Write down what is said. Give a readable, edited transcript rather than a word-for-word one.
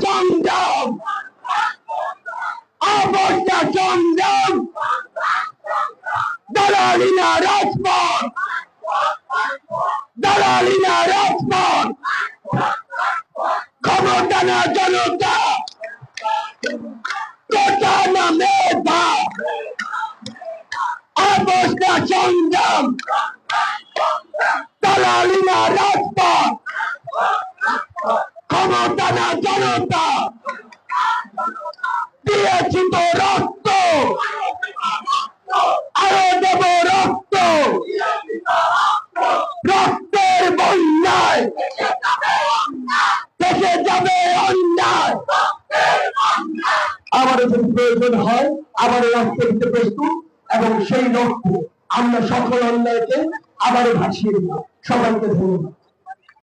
সংগ্রাম, আপোষ না সংগ্রাম, দালালি না রাজপথ, দালালি না রাজপথ, ক্ষমতা না জনতা, কোটা না মেধা, আপোষ না সংগ্রাম, দালালি না রাজপথ, ক্ষমতা না জনতা, দিয়েছি তো রক্ত, আরো দেব রক্ত, রক্তের বন্যায় দেশে যাবে অন্যায়। আবারও যদি প্রয়োজন হয় আবারও রক্ত দিতে প্রস্তুত, এবং সেই রক্ত আমরা সকল অন্যায়কে আবারও ভাসিয়ে দেব। সবাইকে ধন্যবাদ।